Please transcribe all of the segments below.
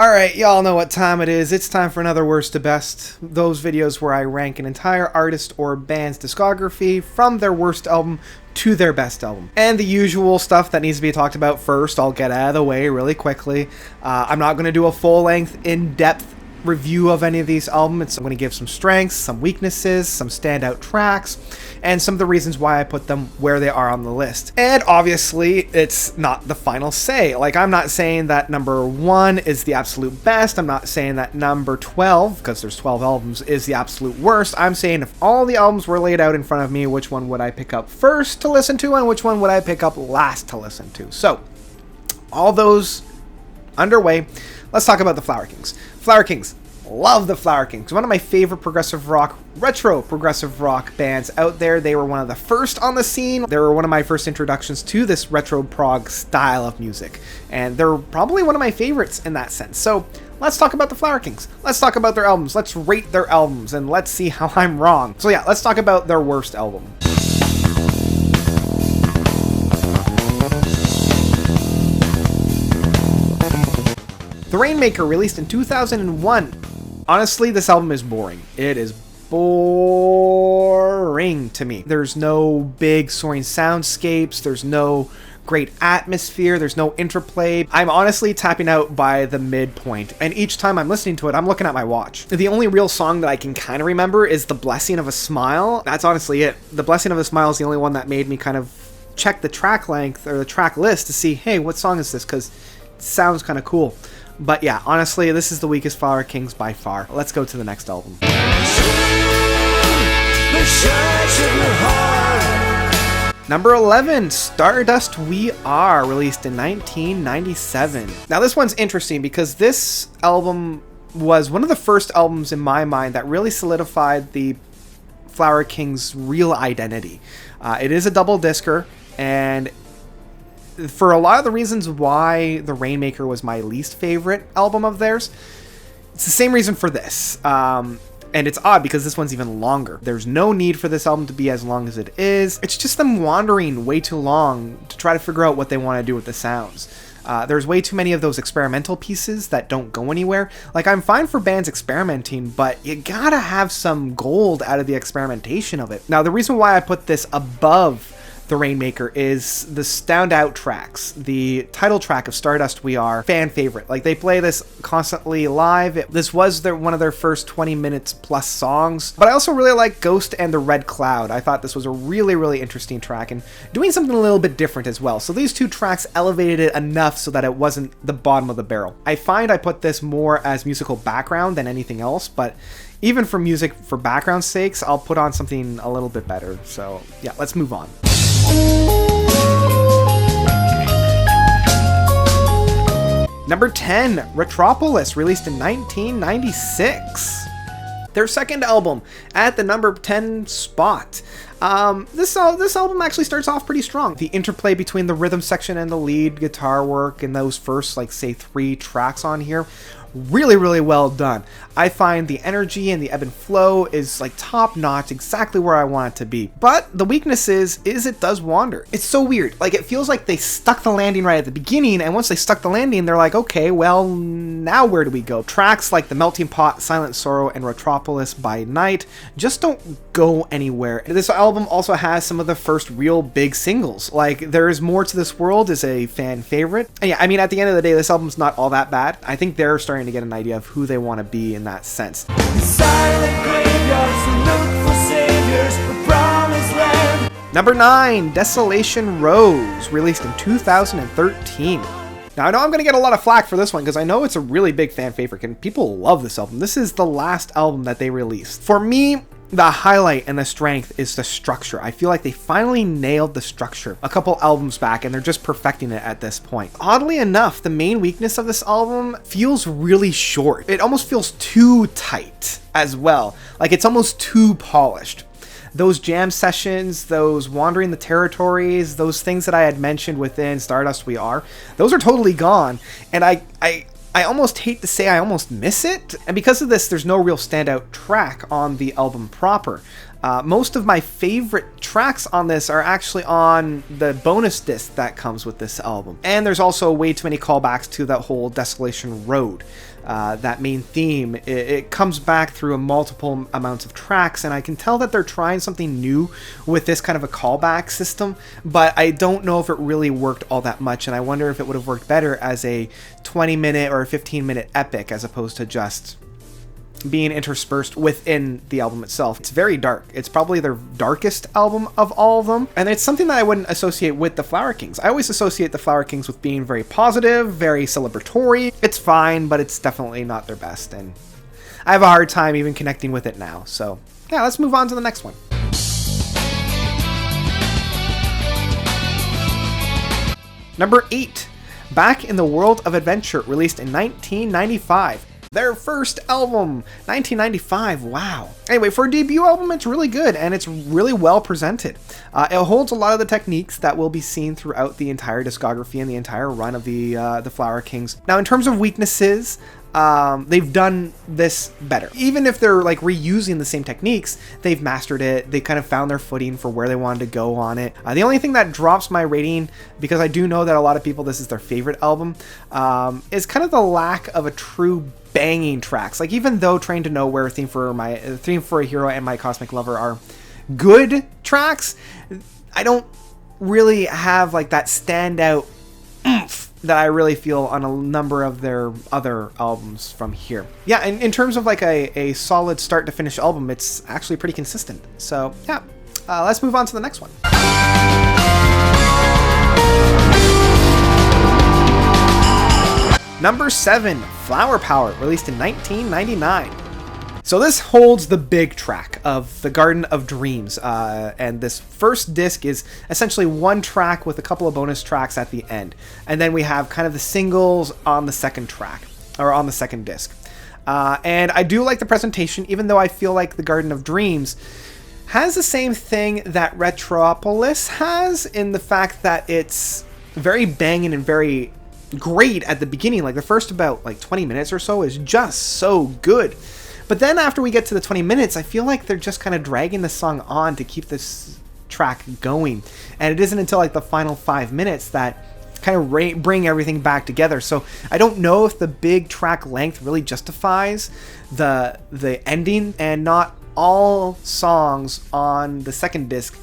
Alright, y'all know what time it is. It's time for another Worst to Best. Those videos where I rank an entire artist or band's discography from their worst album to their best album. And the usual stuff that needs to be talked about first, I'll get out of the way really quickly. I'm not going to do a full-length, in-depth review of any of these albums. I'm going to give some strengths, some weaknesses, some standout tracks, and some of the reasons why I put them where they are on the list. And obviously, it's not the final say. Like, I'm not saying that number 1 is the absolute best. I'm not saying that number 12, because there's 12 albums, is the absolute worst. I'm saying if all the albums were laid out in front of me, which one would I pick up first to listen to, and which one would I pick up last to listen to? So, all those underway, let's talk about the Flower Kings. Flower Kings. Love the Flower Kings. One of my favorite progressive rock, retro progressive rock bands out there. They were one of the first on the scene. They were one of my first introductions to this retro prog style of music. And they're probably one of my favorites in that sense. So let's talk about the Flower Kings. Let's talk about their albums. Let's rate their albums and let's see how I'm wrong. So yeah, let's talk about their worst album. The Rainmaker, released in 2001. Honestly, this album is boring. It is boring to me. There's no big soaring soundscapes. There's no great atmosphere. There's no interplay. I'm honestly tapping out by the midpoint. And each time I'm listening to it, I'm looking at my watch. The only real song that I can kind of remember is The Blessing of a Smile. That's honestly it. The Blessing of a Smile is the only one that made me kind of check the track length or the track list to see, hey, what song is this? Because it sounds kind of cool. But yeah, honestly, this is the weakest Flower Kings by far. Let's go to the next album. Number 11, Stardust We Are, released in 1997. Now this one's interesting because this album was one of the first albums in my mind that really solidified the Flower Kings' real identity. It is a double discer, and for a lot of the reasons why The Rainmaker was my least favorite album of theirs, it's the same reason for this. And it's odd because this one's even longer. There's no need for this album to be as long as it is. It's just them wandering way too long to try to figure out what they want to do with the sounds. There's way too many of those experimental pieces that don't go anywhere. Like, I'm fine for bands experimenting, but you gotta have some gold out of the experimentation of it. Now, the reason why I put this above The Rainmaker is the standout tracks. The title track of Stardust We Are, fan favorite. Like, they play this constantly live. This was one of their first 20 minutes plus songs. But I also really like Ghost and the Red Cloud. I thought this was a really, really interesting track and doing something a little bit different as well. So these two tracks elevated it enough so that it wasn't the bottom of the barrel. I find I put this more as musical background than anything else, but even for music for background's sakes, I'll put on something a little bit better. So yeah, let's move on. Number 10, Retropolis, released in 1996. Their second album at the number 10 spot. This album actually starts off pretty strong. The interplay between the rhythm section and the lead guitar work in those first, like, say 3 tracks on here, really, really well done. I find the energy and the ebb and flow is like top notch, exactly where I want it to be. But the weakness is it does wander. It's so weird. Like, it feels like they stuck the landing right at the beginning, and once they stuck the landing, they're like, okay, well, now where do we go? Tracks like The Melting Pot, Silent Sorrow, and Retropolis by Night just don't go anywhere. This album also has some of the first real big singles. Like, There Is More to This World is a fan favorite. And yeah, I mean, at the end of the day, this album's not all that bad. I think they're starting to get an idea of who they want to be in that sense. Number 9, Desolation Rose, released in 2013. Now, I know I'm going to get a lot of flack for this one because I know it's a really big fan favorite and people love this album. This is the last album that they released. For me, the highlight and the strength is the structure. I feel like they finally nailed the structure a couple albums back and they're just perfecting it at this point. Oddly enough, the main weakness of this album feels really short. It almost feels too tight as well. Like, it's almost too polished. Those jam sessions, those wandering the territories, those things that I had mentioned within Stardust We Are, those are totally gone. And I almost hate to say I almost miss it. And because of this, there's no real standout track on the album proper. Most of my favorite tracks on this are actually on the bonus disc that comes with this album. And there's also way too many callbacks to that whole Desolation Road. That main theme, it comes back through multiple amounts of tracks, and I can tell that they're trying something new with this kind of a callback system, but I don't know if it really worked all that much, and I wonder if it would have worked better as a 20-minute or a 15-minute epic as opposed to just being interspersed within the album itself. It's very dark. It's probably their darkest album of all of them, and it's something that I wouldn't associate with the Flower Kings. I always associate the Flower Kings with being very positive, very celebratory. It's fine, but it's definitely not their best, and I have a hard time even connecting with it now. So yeah, let's move on to the next one. Number 8, Back in the World of Adventure, released in 1995. Their first album, 1995, wow. Anyway, for a debut album, it's really good, and it's really well presented. It holds a lot of the techniques that will be seen throughout the entire discography and the entire run of the Flower Kings. Now, in terms of weaknesses, they've done this better. Even if they're like reusing the same techniques, they've mastered it. They kind of found their footing for where they wanted to go on it. The only thing that drops my rating, because I do know that a lot of people, this is their favorite album, is kind of the lack of a true banging tracks. Like, even though Train to Nowhere, Theme for a Hero, and My Cosmic Lover are good tracks, I don't really have like that standout oomph that I really feel on a number of their other albums from here. Yeah, and in terms of like a solid start to finish album, it's actually pretty consistent. So yeah, let's move on to the next one. Number 7, Flower Power, released in 1999. So this holds the big track of the Garden of Dreams, and this first disc is essentially one track with a couple of bonus tracks at the end. And then we have kind of the singles on the second track, or on the second disc. And I do like the presentation, even though I feel like the Garden of Dreams has the same thing that Retropolis has, in the fact that it's very banging and very great at the beginning. Like the first about like 20 minutes or so is just so good. But then after we get to the 20 minutes, I feel like they're just kind of dragging the song on to keep this track going. And it isn't until like the final 5 minutes that kind of bring everything back together. So I don't know if the big track length really justifies the ending, and not all songs on the second disc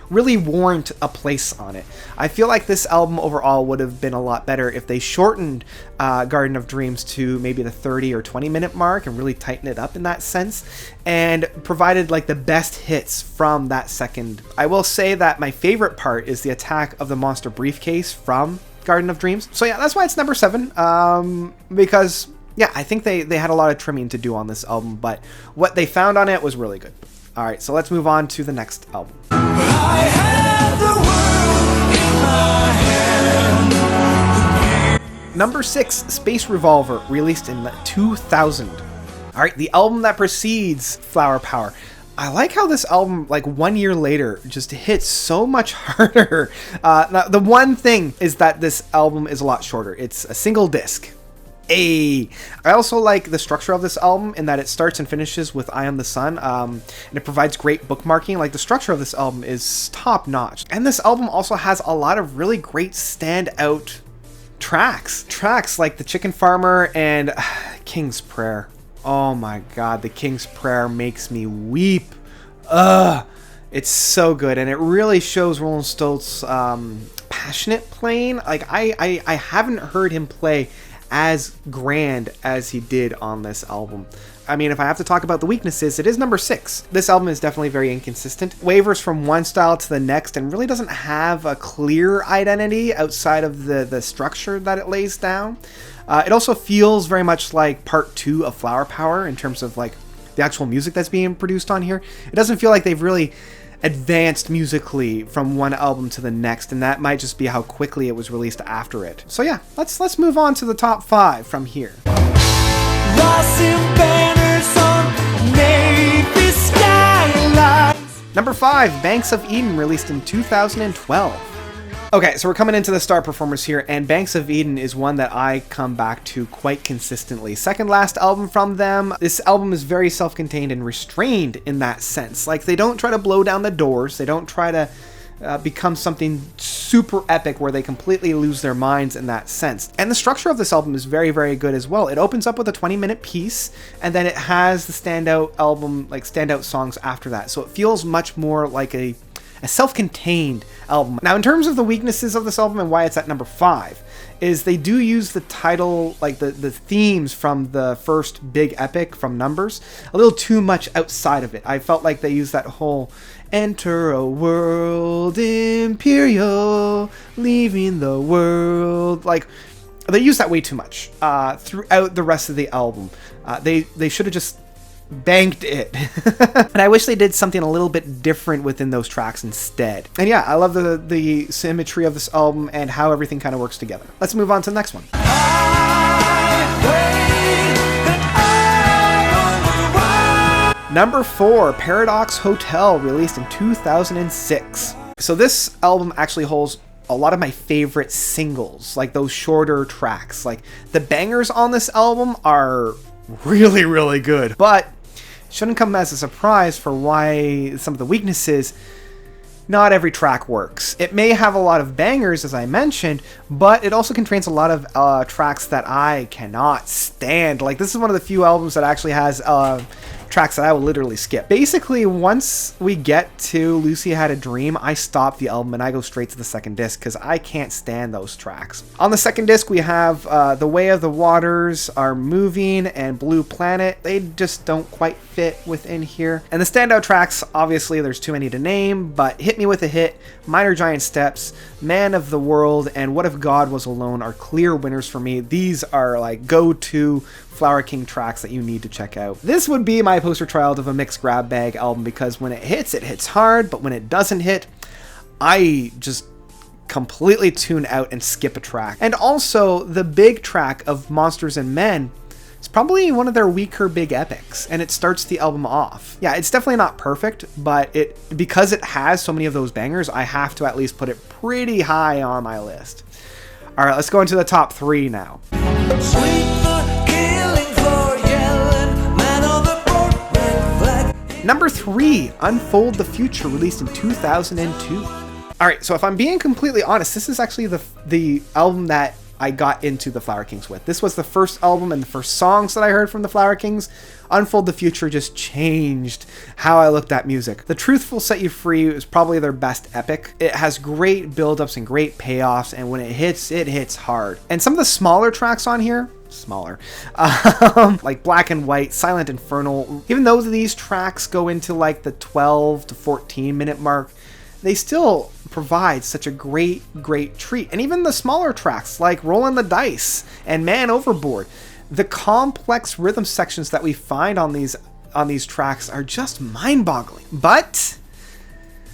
really warrant a place on it. I feel like this album overall would have been a lot better if they shortened Garden of Dreams to maybe the 30 or 20 minute mark and really tighten it up in that sense, and provided like the best hits from that second. I will say that my favorite part is the attack of the monster briefcase from Garden of Dreams. So yeah, that's why it's number 7, because yeah, I think they had a lot of trimming to do on this album, but what they found on it was really good. All right, so let's move on to the next album. I had the world in my hand. Number 6, Space Revolver, released in 2000. All right, the album that precedes Flower Power. I like how this album, like 1 year later, just hits so much harder. Now, the one thing is that this album is a lot shorter. It's a single disc. I also like the structure of this album in that it starts and finishes with I Am the Sun, and it provides great bookmarking. Like, the structure of this album is top notch, and this album also has a lot of really great standout tracks like The Chicken Farmer and King's Prayer. Oh my god, The King's Prayer makes me weep. It's so good, and it really shows Roland Stote's passionate playing. Like, I haven't heard him play as grand as he did on this album. I mean, if I have to talk about the weaknesses, it is number 6. This album is definitely very inconsistent. Wavers from one style to the next and really doesn't have a clear identity outside of the structure that it lays down. It also feels very much like part 2 of Flower Power in terms of like the actual music that's being produced on here. It doesn't feel like they've really advanced musically from one album to the next, and that might just be how quickly it was released after it. So yeah, let's move on to the top 5 from here. Lost in banners on navy skylines. Number 5, Banks of Eden, released in 2012. Okay, so we're coming into the star performers here, and Banks of Eden is one that I come back to quite consistently. Second last album from them. This album is very self-contained and restrained in that sense. Like, they don't try to blow down the doors. They don't try to become something super epic where they completely lose their minds in that sense. And the structure of this album is very, very good as well. It opens up with a 20-minute piece, and then it has the standout songs after that. So it feels much more like a self-contained album. Now, in terms of the weaknesses of this album and why it's at number 5, is they do use the title, like the themes from the first big epic from Numbers, a little too much outside of it. I felt like they used that whole enter a world imperial, leaving the world, like, they use that way too much throughout the rest of the album. They should have just banked it. And I wish they did something a little bit different within those tracks instead. And yeah, I love the symmetry of this album and how everything kind of works together. Let's move on to the next one. Number 4, Paradox Hotel, released in 2006. So this album actually holds a lot of my favorite singles, like those shorter tracks. Like, the bangers on this album are really, really good, but it shouldn't come as a surprise for why some of the weaknesses. Not every track works. It may have a lot of bangers, as I mentioned, but it also contains a lot of tracks that I cannot stand. Like, this is one of the few albums that actually has tracks that I will literally skip. Basically, once we get to Lucy Had a Dream, I stop the album and I go straight to the second disc because I can't stand those tracks. On the second disc, we have The Way of the Waters Are Moving and Blue Planet. They just don't quite fit within here. And the standout tracks, obviously, there's too many to name, but Hit Me With a Hit, Minor Giant Steps, Man of the World, and What If God Was Alone are clear winners for me. These are like go-to Flower King tracks that you need to check out. This would be my poster child of a mixed grab bag album because when it hits hard, but when it doesn't hit, I just completely tune out and skip a track. And also, the big track of Monsters and Men is probably one of their weaker big epics, and it starts the album off. Yeah, it's definitely not perfect, but because it has so many of those bangers, I have to at least put it pretty high on my list. All right, let's go into the top 3 now. Number 3, Unfold the Future, released in 2002. Alright, so if I'm being completely honest, this is actually the album that I got into the Flower Kings with. This was the first album and the first songs that I heard from the Flower Kings. Unfold the Future just changed how I looked at music. The Truth Will Set You Free is probably their best epic. It has great build-ups and great payoffs, and when it hits hard. And some of the smaller tracks on here, like Black and White, Silent Infernal, even though these tracks go into like the 12 to 14 minute mark, they still provide such a great treat. And even the smaller tracks like Rollin' the Dice and Man Overboard, the complex rhythm sections that we find on these tracks are just mind-boggling. But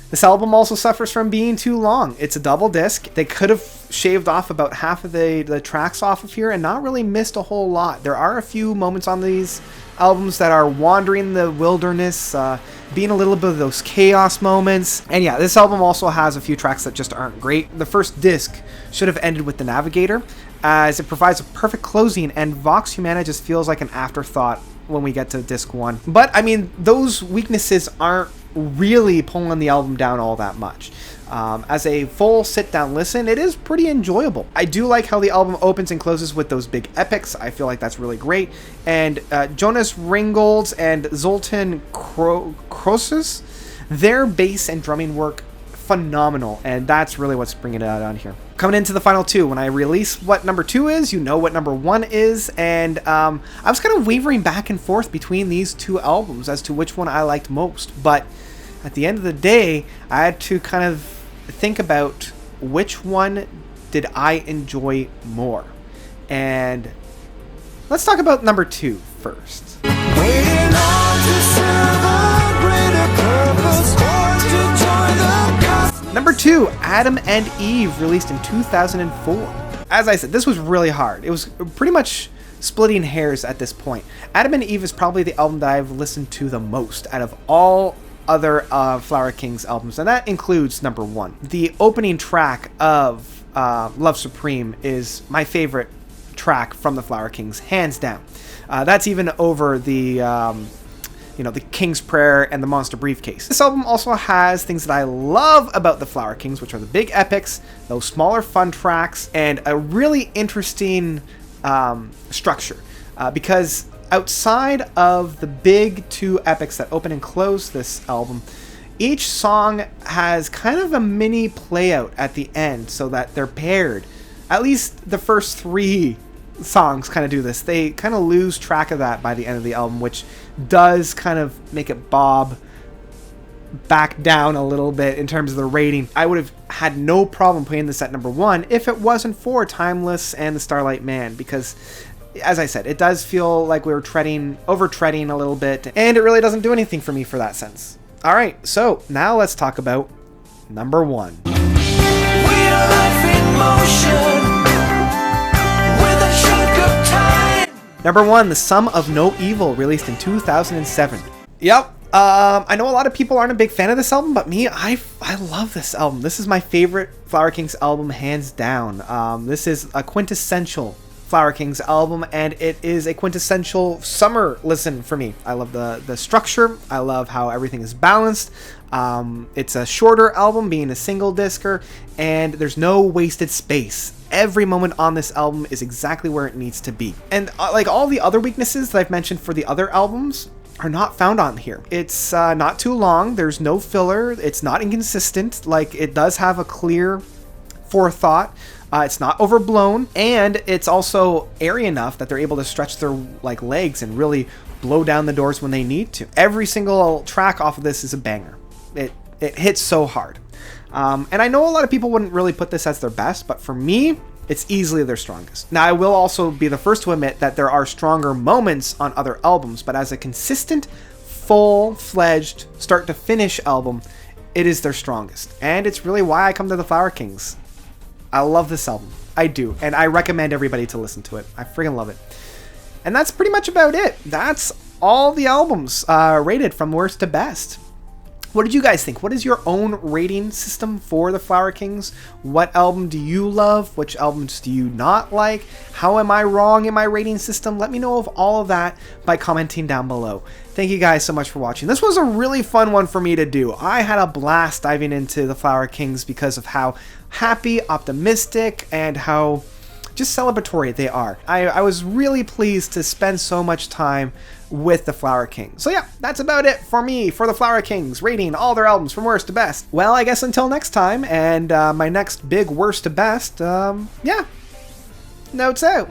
this album also suffers from being too long. It's a double disc. They could have shaved off about half of the tracks off of here and not really missed a whole lot. There are a few moments on these albums that are wandering the wilderness, being a little bit of those chaos moments. And yeah, this album also has a few tracks that just aren't great. The first disc should have ended with The Navigator, as it provides a perfect closing, and Vox Humana just feels like an afterthought when we get to disc 1. But I mean, those weaknesses aren't really pulling the album down all that much. As a full sit-down listen, it is pretty enjoyable. I do like how the album opens and closes with those big epics. I feel like that's really great. And Jonas Ringolds and Zoltan Krosis, their bass and drumming work, phenomenal. And that's really what's bringing it out on here. Coming into the final 2, when I release what number 2 is, you know what number 1 is, and I was kind of wavering back and forth between these two albums as to which one I liked most, but at the end of the day, I had to kind of think about which one did I enjoy more. And let's talk about number 2 first. Waiting on to serve a greater purpose, or to join the cosmos. Number 2, Adam and Eve, released in 2004. As I said, this was really hard. It was pretty much splitting hairs at this point. Adam and Eve is probably the album that I've listened to the most out of all other Flower Kings albums, and that includes number 1. The opening track of Love Supreme is my favorite track from the Flower Kings, hands down. That's even over the the King's Prayer and the Monster Briefcase. This album also has things that I love about the Flower Kings, which are the big epics, those smaller fun tracks, and a really interesting structure. Because outside of the big 2 epics that open and close this album, each song has kind of a mini play out at the end so that they're paired. At least the first 3 songs kind of do this. They kind of lose track of that by the end of the album, which does kind of make it bob back down a little bit in terms of the rating. I would have had no problem putting this at number 1 if it wasn't for Timeless and the Starlight Man, because as I said, it does feel like we were over-treading a little bit, and it really doesn't do anything for me for that sense. Alright, so now let's talk about number 1. Number 1, The Sum of No Evil, released in 2007. Yep, I know a lot of people aren't a big fan of this album, but me, I love this album. This is my favorite Flower Kings album, hands down. This is a quintessential Flower Kings album, and it is a quintessential summer listen for me. I love the structure. I love how everything is balanced. It's a shorter album, being a single discer, and there's no wasted space. Every moment on this album is exactly where it needs to be. And like all the other weaknesses that I've mentioned for the other albums are not found on here. It's not too long. There's no filler. It's not inconsistent. Like, it does have a clear forethought. It's not overblown, and it's also airy enough that they're able to stretch their legs and really blow down the doors when they need to. Every single track off of this is a banger. It hits so hard. And I know a lot of people wouldn't really put this as their best, but for me, it's easily their strongest. Now, I will also be the first to admit that there are stronger moments on other albums, but as a consistent, full-fledged, start-to-finish album, it is their strongest. And it's really why I come to the Flower Kings. I love this album. I do. And I recommend everybody to listen to it. I friggin' love it. And that's pretty much about it. That's all the albums rated from worst to best. What did you guys think? What is your own rating system for the Flower Kings? What album do you love? Which albums do you not like? How am I wrong in my rating system? Let me know of all of that by commenting down below. Thank you guys so much for watching. This was a really fun one for me to do. I had a blast diving into the Flower Kings because of how happy, optimistic, and how just celebratory they are. I was really pleased to spend so much time with the Flower Kings. So yeah, that's about it for me for the Flower Kings, rating all their albums from worst to best. Well, I guess until next time, and my next big worst to best, yeah, notes out.